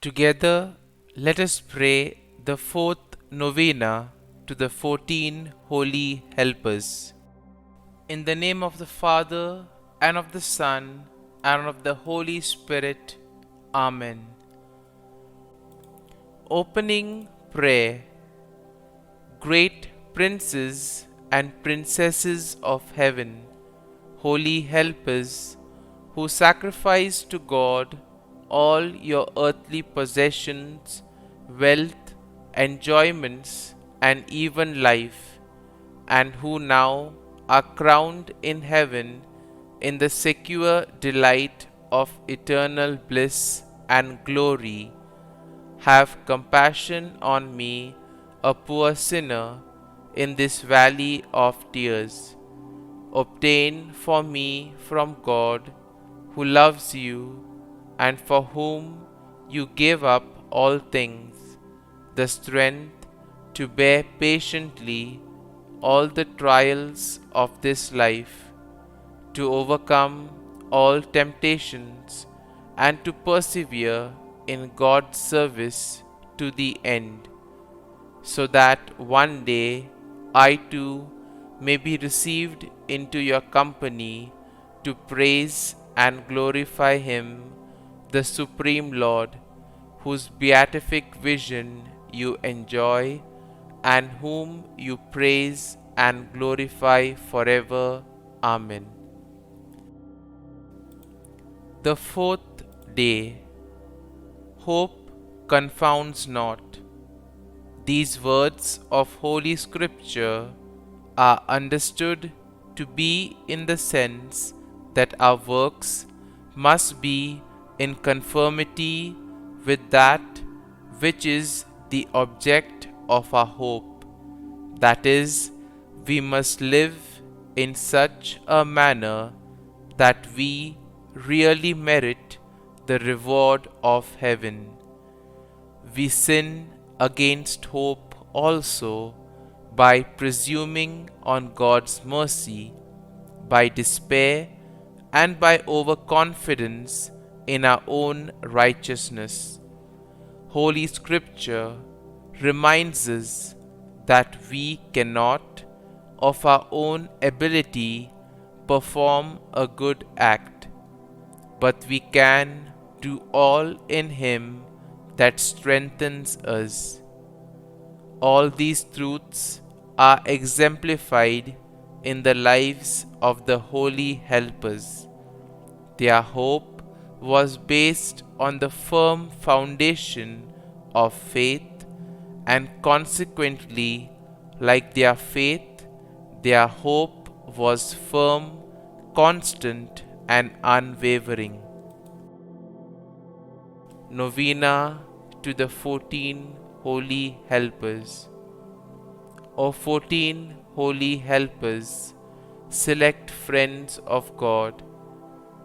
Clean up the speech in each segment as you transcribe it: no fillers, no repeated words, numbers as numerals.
Together, let us pray the fourth novena to the 14 holy helpers. In the name of the Father, and of the Son, and of the Holy Spirit. Amen. Opening prayer. Great princes and princesses of heaven, holy helpers, who sacrifice to God all your earthly possessions, wealth, enjoyments, and even life, and who now are crowned in heaven in the secure delight of eternal bliss and glory, have compassion on me, a poor sinner, in this valley of tears. Obtain for me from God, who loves you, and for whom you gave up all things, the strength to bear patiently all the trials of this life, to overcome all temptations, and to persevere in God's service to the end, so that one day I too may be received into your company to praise and glorify Him, the Supreme Lord, whose beatific vision you enjoy, and whom you praise and glorify forever. Amen. The fourth day. Hope confounds not. These words of Holy Scripture are understood to be in the sense that our works must be in conformity with that which is the object of our hope. That is, we must live in such a manner that we really merit the reward of heaven. We sin against hope also by presuming on God's mercy, by despair, and by overconfidence in our own righteousness. Holy Scripture reminds us that we cannot, of our own ability, perform a good act, but we can do all in Him that strengthens us. All these truths are exemplified in the lives of the holy helpers. Their hope was based on the firm foundation of faith, and consequently, like their faith, their hope was firm, constant, and unwavering. Novena to the 14 holy helpers. O 14 holy helpers, select friends of God,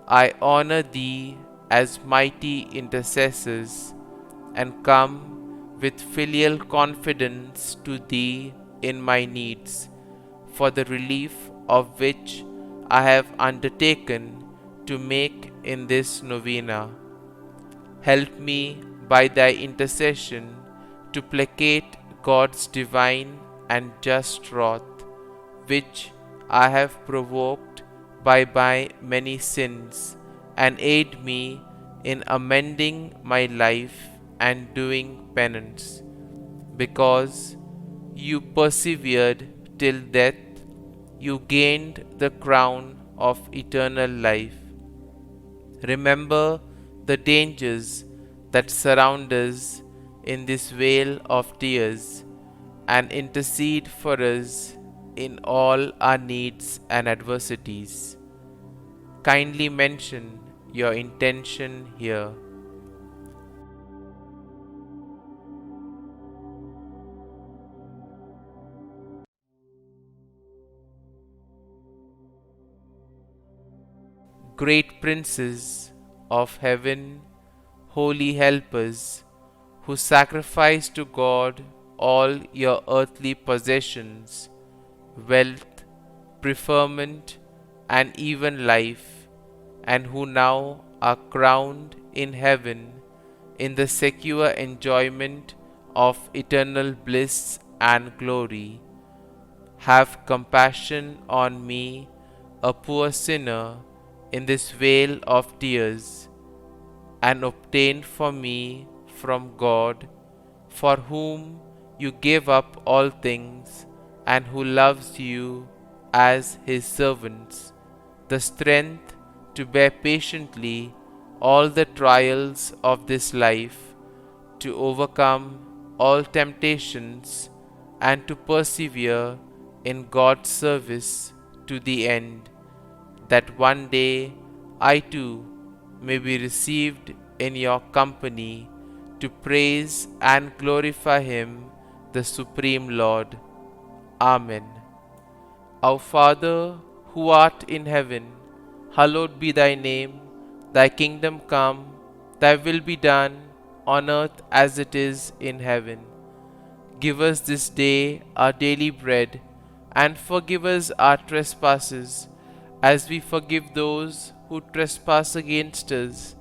I honor thee as mighty intercessors, and come with filial confidence to thee in my needs, for the relief of which I have undertaken to make in this novena. Help me by thy intercession to placate God's divine and just wrath, which I have provoked by my many sins, and aid me in amending my life and doing penance. Because you persevered till death, you gained the crown of eternal life. Remember the dangers that surround us in this vale of tears, and intercede for us in all our needs and adversities. Kindly mention your intention here. Great princes of heaven, holy helpers, who sacrifice to God all your earthly possessions, wealth, preferment, and even life, and who now are crowned in heaven in the secure enjoyment of eternal bliss and glory. Have compassion on me, a poor sinner, in this vale of tears, and obtain for me from God, for whom you gave up all things, and who loves you as his servants, the strength to bear patiently all the trials of this life, to overcome all temptations, and to persevere in God's service to the end, that one day I too may be received in your company to praise and glorify Him, the Supreme Lord. Amen. Our Father, who art in heaven, hallowed be thy name. Thy kingdom come, thy will be done, on earth as it is in heaven. Give us this day our daily bread, and forgive us our trespasses, as we forgive those who trespass against us.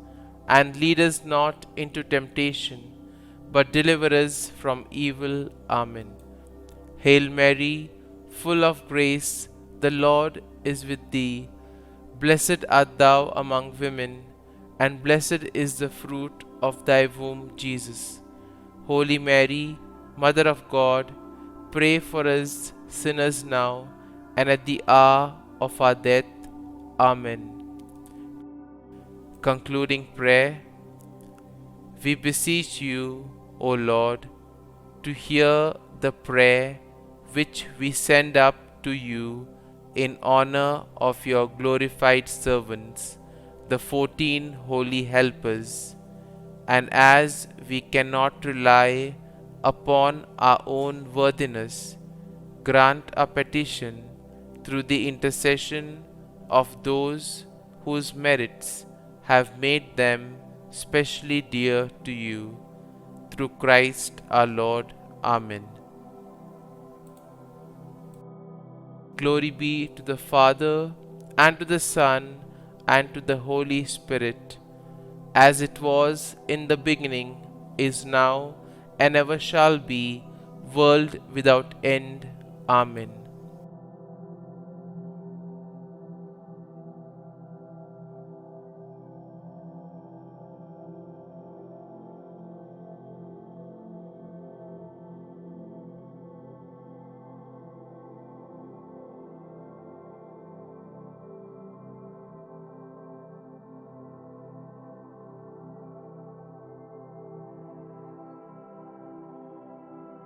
And lead us not into temptation, but deliver us from evil. Amen. Hail Mary, full of grace, the Lord is with thee. Blessed art thou among women, and blessed is the fruit of thy womb, Jesus. Holy Mary, Mother of God, pray for us sinners now and at the hour of our death. Amen. Concluding prayer. We beseech you, O Lord, to hear the prayer which we send up to you in honor of your glorified servants, the 14 holy helpers. And as we cannot rely upon our own worthiness, grant our petition through the intercession of those whose merits have made them specially dear to you. Through Christ our Lord. Amen. Glory be to the Father, and to the Son, and to the Holy Spirit, as it was in the beginning, is now, and ever shall be, world without end. Amen.